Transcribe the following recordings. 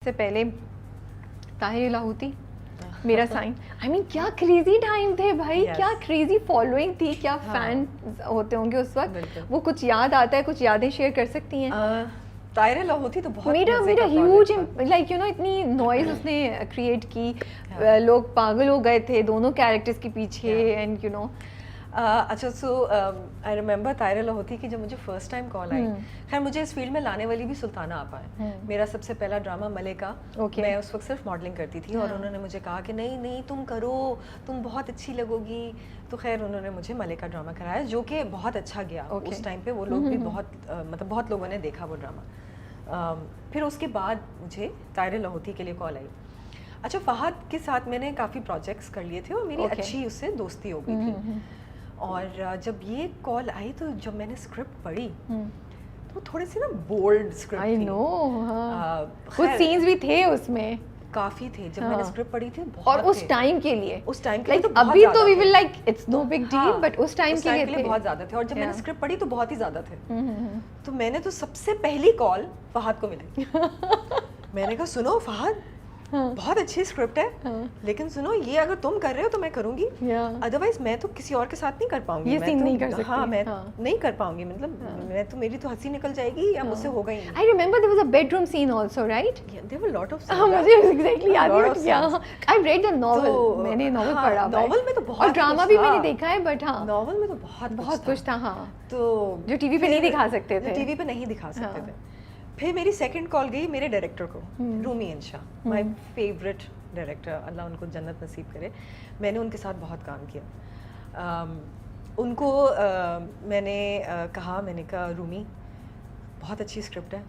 سے پہلے طاہر لاہوتی میرا سائن. آئی مین کیا کریزی ٹائم تھے بھائی, کیا کریزی فالوئنگ تھی, کیا فین ہوتے ہوں گے اس وقت. وہ کچھ یاد آتا ہے, کچھ یادیں شیئر کر سکتی ہیں؟ طاہر لاہوتی تو بہت میرا ہیوج لائک اتنی نوائز اس نے کریٹ کی, لوگ پاگل ہو گئے تھے دونوں کیریکٹرز کے پیچھے. اینڈ اچھا سو آئی ریمبر طاہر لاہوتی کی جب مجھے فرسٹ ٹائم کال آئی, خیر مجھے اس فیلڈ میں لانے والی بھی سلطانہ آپا ہے. میرا سب سے پہلا ڈرامہ ملیکا, میں اس وقت صرف ماڈلنگ کرتی تھی اور انہوں نے مجھے کہا کہ نہیں نہیں تم کرو, تم بہت اچھی لگو گی. تو خیر انہوں نے مجھے ملیکا ڈرامہ کرایا جو کہ بہت اچھا گیا اس ٹائم پہ. وہ لوگ بھی بہت لوگوں نے دیکھا وہ ڈرامہ. پھر اس کے بعد مجھے طاہر لاہوتی کے لیے کال آئی. اچھا فہد کے ساتھ میں نے کافی پروجیکٹس کر لیے تھے اور میری اچھی اس سے دوستی ہو گئی تھی. اور جب یہ کال آئی تو جب میں نے اسکرپٹ پڑھی تو تھوڑے سے نا بولڈ اسکرپٹ آئی نو, کچھ سینز بھی تھے اس میں, کافی تھے. جب میں نے اسکرپٹ پڑھی تھی اور اس ٹائم کے لیے, اس ٹائم کے لیے ابھی تو we will like it's no big deal, but اس ٹائم کے لیے بہت زیادہ تھے. اور جب میں نے اسکرپٹ پڑھی تو بہت ہی زیادہ تھے. تو میں نے تو سب سے پہلی کال فہد کو ملی. میں نے کہا سنو فہد, بہت اچھی اسکرپٹ ہے لیکن سنو یہ اگر تم کر رہے ہو تو میں کروں گی, ادروائز میں تو کسی اور کے ساتھ نہیں کر پاؤں گی. یہ سین نہیں کر سکتی. ہاں میں نہیں کر پاؤں گی, مطلب میں تو میری تو ہنسی نکل جائے گی یا مجھ سے ہوگا ہی نہیں. I remember there was a bedroom scene also, right? There were lot of scenes. مجھے ایگزیکٹلی یاد نہیں. I read the novel, میں نے ناول پڑھا. ناول میں تو بہت, اور ڈرامہ بھی میں نے دیکھا ہے, بٹ ہاں ناول میں تو بہت کچھ تھا. ہاں تو جو ٹی وی پہ نہیں دکھا سکتے تھے, ٹی وی پہ نہیں دکھا سکتے تھے. پھر میری سیکنڈ کال گئی میرے ڈائریکٹر کو, رومی انشا, مائی فیوریٹ ڈائریکٹر, اللہ ان کو جنت نصیب کرے. میں نے ان کے ساتھ بہت کام کیا. ان کو میں نے کہا, میں نے کہا رومی بہت اچھی اسکرپٹ ہے,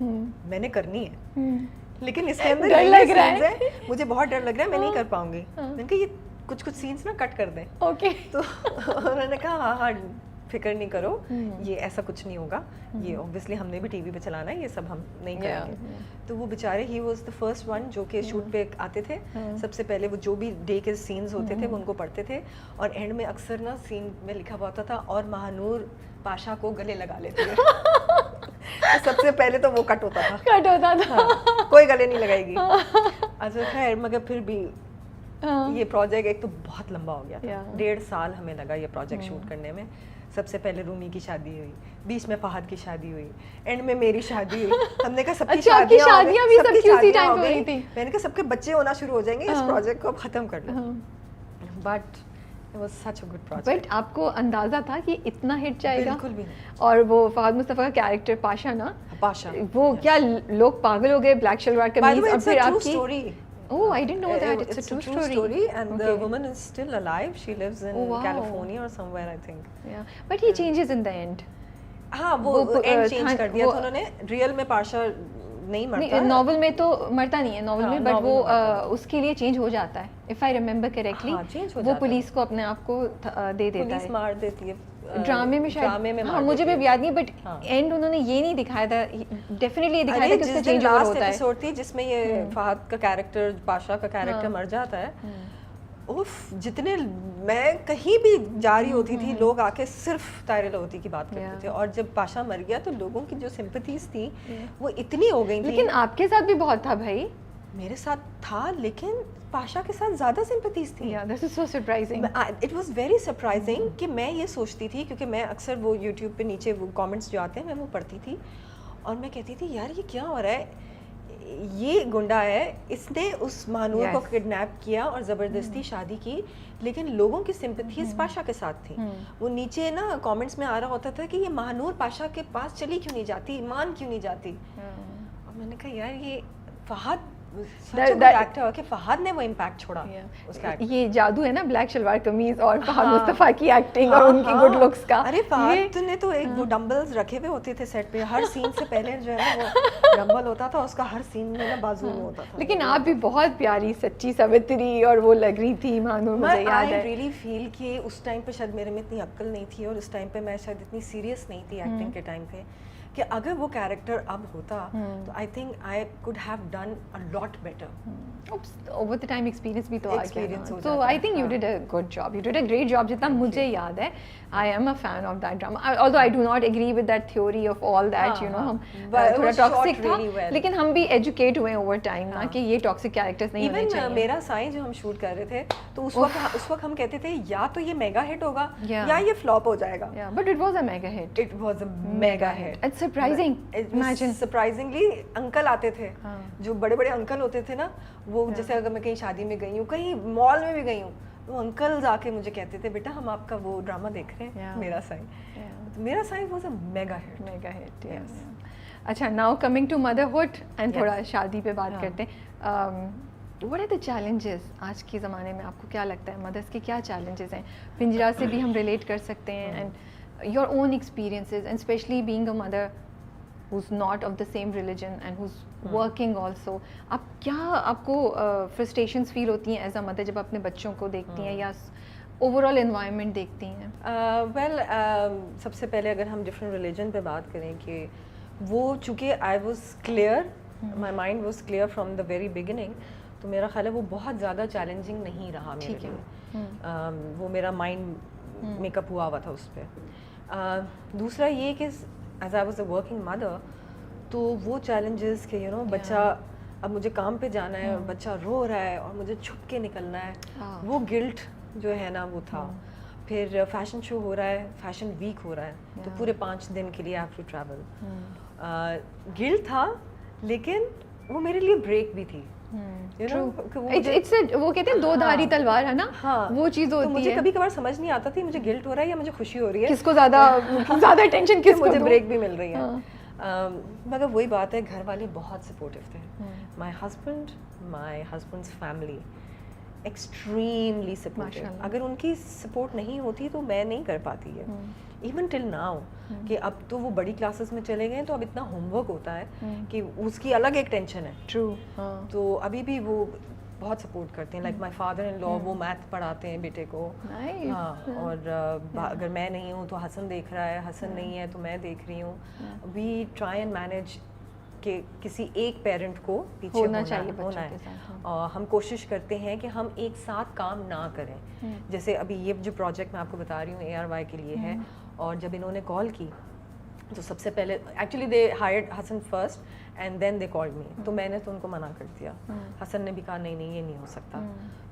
میں نے کرنی ہے لیکن اس کے اندر ڈر لگ رہا ہے, مجھے بہت ڈر لگ رہا ہے, میں نہیں کر پاؤں گی. میں نے کہا یہ کچھ سینس نا کٹ کر دیں. اوکے. تو انہوں نے کہا ہاں ہاں فکر نہیں کرو, یہ ایسا کچھ نہیں ہوگا, یہ اوبویسلی ہم نے بھی ٹی وی پہ چلانا ہے, یہ سب ہم نہیں کریں گے. تو وہ بیچارے, he was the first one جو کہ شوٹ پہ آتے تھے. سب سے پہلے وہ جو بھی ڈے کے سینز ہوتے تھے وہ ان کو پڑھتے تھے, اور اینڈ میں اکثر نا سین میں لکھا ہوا ہوتا تھا اور مہانور پاشا کو گلے لگا لیتے تھے. سب سے پہلے تو وہ کٹ ہوتا تھا, کوئی گلے نہیں لگائے گی. اچھا خیر, مگر پھر بھی یہ پروجیکٹ ایک تو بہت لمبا ہو گیا تھا, 1.5 سال ہمیں لگا یہ پروجیکٹ شوٹ کرنے میں. سب سے پہلے رومی کی شادی ہوئی, بیچ میں فہد کی شادی ہوئی, اینڈ میں میری شادی ہوئی. ہم نے کہا سب کی شادیاں بھی سب کی اسی ٹائم پہ ہوئی تھی. میں نے کہا سب کے بچے ہونا شروع ہو جائیں گے, اس پروجیکٹ کو اب ختم کر لو. But it was such a good project. But آپ کو اندازہ تھا کہ اتنا ہٹ جائے گا؟ بالکل بھی نہیں. اور وہ فہد مصطفیٰ کا کیریکٹر پاشا نا, پاشا وہ کیا لوگ پاگل ہو گئے, بلیک شلوار قمیض, اور پھر آپ کی Oh, I didn't know that. It's a true story. And the woman is still alive. She lives in California or somewhere, I think. Yeah, but he changes in the end. ہاں وہ and change کر دیا تھا انہوں نے. Real میں پاشا نہیں مرتا, ناول میں تو مرتا نہیں ہے ناول میں, بٹ وہ اس کے لیے چینج ہو جاتا ہے. اف آئی ریمبر کریکٹلی وہ پولیس کو اپنے آپ کو دے دیتا ہے, پولیس مار دیتی ہے ڈرامے میں شاید. ہاں مجھے بھی یاد نہیں, بٹ اینڈ انہوں نے یہ نہیں دکھایا تھا, ڈیفینیٹلی یہ دکھایا تھا کہ اس کا چینج اوور ہوتا ہے. ایپیسوڈ تھی جس میں یہ فہد کا کیریکٹر, پاشا کا کیریکٹر مر جاتا ہے. اوف, جتنے میں کہیں بھی جا رہی ہوتی تھی لوگ آ کے صرف طاہر لاہوتی کی بات کرتے تھے, اور جب پاشا مر گیا تو لوگوں کی جو سمپتھیز تھی وہ اتنی ہو گئی تھی. لیکن آپ کے ساتھ بھی بہت تھا بھائی. میرے ساتھ تھا لیکن پاشا کے ساتھ زیادہ سمپتھیز تھی. This is so surprising. It was very surprising کہ میں یہ سوچتی تھی, کیونکہ میں اکثر وہ یوٹیوب پہ نیچے وہ کامنٹس جو آتے ہیں میں وہ پڑھتی تھی, اور میں کہتی تھی یار یہ کیا ہو رہا ہے, یہ گنڈا ہے, اس نے اس مہانور کو کڈنیپ کیا اور زبردستی شادی کی, لیکن لوگوں کی سمپتھیز پاشا کے ساتھ تھی. وہ نیچے نا کامنٹس میں آ رہا ہوتا تھا کہ یہ مہانور پاشا کے پاس چلی کیوں نہیں جاتی, مان کیوں نہیں جاتی. اور میں نے کہا یار یہ فہد کہ فہد نے وہ امپیکٹ چھوڑا. یہ جادو ہے نا بلیک شلوار قمیض اور فہد مصطفیٰ کی ایکٹنگ اور ان کی گڈ لکس کا. ارے فہد نے تو ایک وہ ڈمبلز رکھے ہوئے ہوتے تھے سیٹ پہ, ہر سین سے پہلے جو ہے نا وہ ڈمبل ہوتا تھا, اس کا ہر سین میں نا بازو میں ہوتا تھا. لیکن آپ بھی بہت پیاری سچی ساوتری اور وہ لگ رہی تھی مہانور, مجھے یاد ہے. I really feel کہ اس ٹائم پہ شاید میرے میں اتنی عقل نہیں تھی, اور اس ٹائم پہ میں شاید اتنی سیریس نہیں تھی ایکٹنگ کے ٹائم پہ, کہ اگر وہ کیریکٹر اب ہوتا تو I think I could have done a lot better. Over the time experience بھی تو آ گیا, so I think you did a good job, you did a great job. جتنا مجھے یاد ہے, I am a fan of that drama, although I do not agree with that theory of all that, you know ہم تھوڑا toxic تھا, لیکن ہم بھی ایجوکیٹ ہوئے اوور ٹائم نا کہ یہ ٹاکسک کیریکٹرز نہیں ہونے چاہیے. میرا سائیں جو ہم شوٹ کر رہے تھے تو اس وقت ہم کہتے تھے یا تو یہ میگا ہٹ ہوگا یا یہ فلاپ ہو جائے گا, but it was a mega hit. It was a mega hit. It's surprising, imagine surprisingly uncle آتے تھے, جو بڑے بڑے انکل ہوتے تھے نا, وہ جیسے اگر میں کہیں شادی میں گئی ہوں, کہیں مال میں بھی گئی ہوں, وہ انکل آ کے مجھے کہتے تھے بیٹا ہم آپ کا وہ ڈرامہ دیکھ رہے ہیں Mera Saein. Mera Saein was a mega hit. Mega hit, yes. اچھا, now coming to motherhood and تھوڑا شادی پہ بات کرتے ہیں. وٹ آر دا چیلنجز آج کے زمانے میں, آپ کو کیا لگتا ہے مدرس کے کیا چیلنجز ہیں؟ پنجرا سے بھی ہم ریلیٹ کر سکتے ہیں, and your own experiences, and specially being a mother who's not of the same religion and who's working also. آپ کو frustrations feel ہوتی ہیں ایز اے مدر جب اپنے بچوں کو دیکھتی ہیں یا اوور آل انوائرمنٹ دیکھتی ہیں؟ ویل سب سے پہلے اگر ہم ڈفرینٹ ریلیجن پہ بات کریں کہ وہ چونکہ I was clear, my mind was clear from the very beginning, تو میرا خیال ہے وہ بہت زیادہ چیلنجنگ نہیں رہا میرے لیے. وہ میرا مائنڈ میک اپ ہوا تھا اس پہ. دوسرا یہ کہ as I was a working mother, تو وہ چیلنجز کہ یو نو بچہ اب مجھے کام پہ جانا ہے اور بچہ رو رہا ہے اور مجھے چھپ کے نکلنا ہے, وہ گلٹ جو ہے نا وہ تھا. پھر فیشن شو ہو رہا ہے, فیشن ویک ہو رہا ہے, تو پورے 5 دن کے لیے I have to travel. Guilt تھا, لیکن وہ میرے لیے بریک بھی تھی. وہ کہتے ہیں دو دھاری تلوار ہے نا, وہ چیز ہوتی ہے. مجھے کبھی کبھار سمجھ نہیں آتا تھی مجھے گلٹ ہو رہا ہے یا مجھے خوشی ہو رہی ہے, کس کو زیادہ ٹینشن, کس کو مجھے بریک بھی مل رہی ہے. مگر وہی بات ہے, گھر والے بہت سپورٹیو تھے. مائی ہسبینڈس فیملی ایکسٹریملی سپورٹیو. اگر ان کی سپورٹ نہیں ہوتی تو میں نہیں کر پاتی ہے. ایون ٹل ناؤ کہ اب تو وہ بڑی کلاسز میں چلے گئے, تو اب اتنا ہوم ورک ہوتا ہے کہ اس کی الگ ایک ٹینشن ہے. ٹرو. تو ابھی بھی وہ بہت سپورٹ کرتے ہیں. لائک مائی فادر ان لا, وہ میتھ پڑھاتے ہیں بیٹے کو. ہاں, اور اگر میں نہیں ہوں تو حسن دیکھ رہا ہے, حسن نہیں ہے تو میں دیکھ رہی ہوں. وی ٹرائی اینڈ مینیج کہ کسی ایک پیرنٹ کو پیچھے ہونا ہے, اور ہم کوشش کرتے ہیں کہ ہم ایک ساتھ کام نہ کریں. جیسے ابھی یہ جو پروجیکٹ میں آپ کو بتا رہی ہوں ARY کے لیے ہے, اور جب انہوں نے کال کی تو سب سے پہلے actually they hired Hasan first and then they called me, تو میں نے تو ان کو منع کر دیا. حسن نے بھی کہا نہیں یہ نہیں ہو سکتا.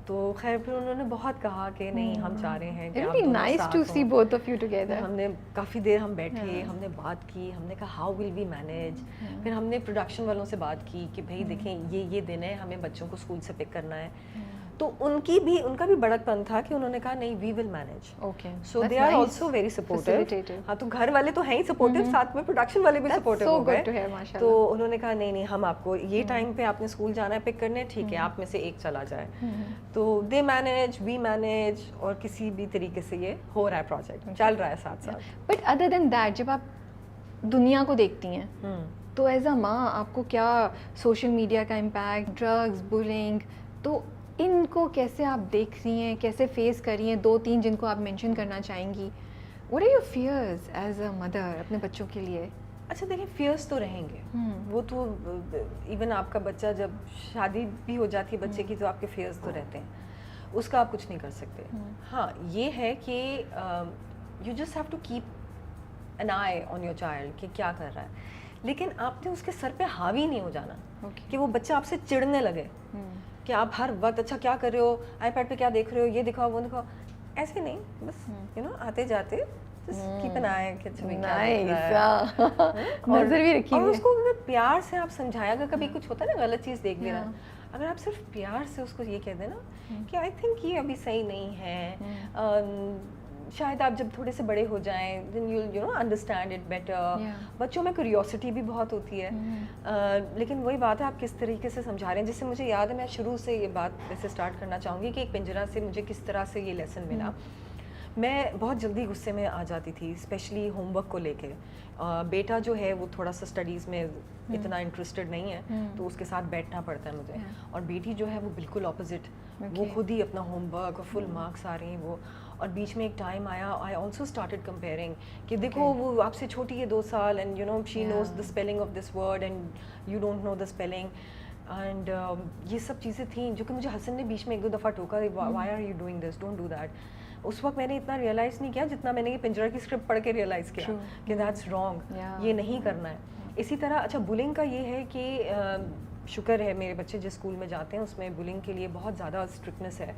تو خیر پھر انہوں نے بہت کہا کہ نہیں ہم چاہ رہے ہیں کہ ہم نے کافی دیر ہم بیٹھے, ہم نے بات کی, ہم نے کہا ہاؤ ول وی مینیج. پھر ہم نے پروڈکشن والوں سے بات کی کہ بھائی دیکھیں یہ دن ہے, ہمیں بچوں کو اسکول سے پک کرنا ہے. تو ان کا بھی بڑک پن تھا کہ انہوں نے کہا نہیں we will manage. So they are also very supportive. ہاں, تو گھر والے تو ہیں ہی سپورٹیو, ساتھ میں پروڈکشن والے بھی سپورٹیو ہو گئے. تو انہوں نے کہا نہیں ہم آپ کو یہ ٹائم پہ آپ نے اسکول جانا ہے پک کرنے, ٹھیک ہے آپ میں سے ایک چلا جائے. تو دے مینیج, وی مینیج, اور کسی بھی طریقے سے یہ ہو رہا ہے, پروجیکٹ چل رہا ہے ساتھ ساتھ. بٹ ادر دین دیٹ, جب آپ دنیا کو دیکھتی ہیں تو ایز اے ماں آپ کو کیا سوشل میڈیا کا امپیکٹ, ڈرگس, بلنگ, تو ان کو کیسے آپ دیکھ رہی ہیں, کیسے فیس کر رہی ہیں؟ 2-3 جن کو آپ مینشن کرنا چاہیں گی. What are your fears as a mother اپنے بچوں کے لیے؟ اچھا دیکھیں, فیئرس تو رہیں گے, وہ تو ایون آپ کا بچہ جب شادی بھی ہو جاتی ہے بچے کی تو آپ کے فیئرس تو رہتے ہیں, اس کا آپ کچھ نہیں کر سکتے. ہاں یہ ہے کہ you just have to keep an eye on your child کہ کیا کر رہا ہے, لیکن آپ نے اس کے سر پہ حاوی نہیں ہو جانا کہ وہ بچہ آپ سے چڑھنے لگے کہ آپ ہر وقت اچھا کیا کر رہے ہو, آئی پیڈ پہ کیا دیکھ رہے ہو, یہ دکھاؤ وہ دکھاؤ. ایسے نہیں, بس یو نو آتے جاتے کیپ این آئی کہ نظر بھی رکھیے, اور اس کو اگر پیار سے آپ سمجھایا, اگر کبھی کچھ ہوتا ہے نا غلط چیز دیکھ لینا, اگر آپ صرف پیار سے اس کو یہ کہہ دیں نا کہ آئی تھنک یہ ابھی صحیح نہیں ہے, شاید آپ جب تھوڑے سے بڑے ہو جائیں then you know understand it better. بچوں میں کیوریوسٹی بھی بہت ہوتی ہے, لیکن وہی بات ہے آپ کس طریقے سے سمجھا رہے ہیں. جس سے مجھے یاد ہے, میں شروع سے یہ بات ویسے اسٹارٹ کرنا چاہوں گی کہ ایک پنجرا سے مجھے کس طرح سے یہ لیسن ملا. میں بہت جلدی غصے میں آ جاتی تھی اسپیشلی ہوم ورک کو لے کے. بیٹا جو ہے وہ تھوڑا سا اسٹڈیز میں اتنا انٹرسٹڈ نہیں ہے تو اس کے ساتھ بیٹھنا پڑتا ہے مجھے, اور بیٹی جو ہے وہ بالکل اپوزٹ, وہ خود ہی اپنا ہوم ورک اور فل مارکس آ رہے ہیں وہ. اور بیچ میں ایک ٹائم آیا, آئی آلسو اسٹارٹیڈ کمپیئرنگ کہ دیکھو وہ آپ سے چھوٹی ہے 2 سال and you know she knows the spelling of this word and you don't know the spelling. And یہ سب چیزیں تھیں جو کہ مجھے حسن نے بیچ میں 1-2 دفعہ ٹوکا, why are you doing this, don't do that. اس وقت میں نے اتنا ریئلائز نہیں کیا جتنا میں نے یہ پنجرا کی اسکرپٹ پڑھ کے ریئلائز کیا کہ دیٹس رانگ, یہ نہیں کرنا ہے. اسی طرح اچھا بلنگ کا یہ ہے کہ شکر ہے میرے بچے جس اسکول میں جاتے ہیں اس میں بلنگ کے لیے بہت زیادہ اسٹرکٹنس ہے.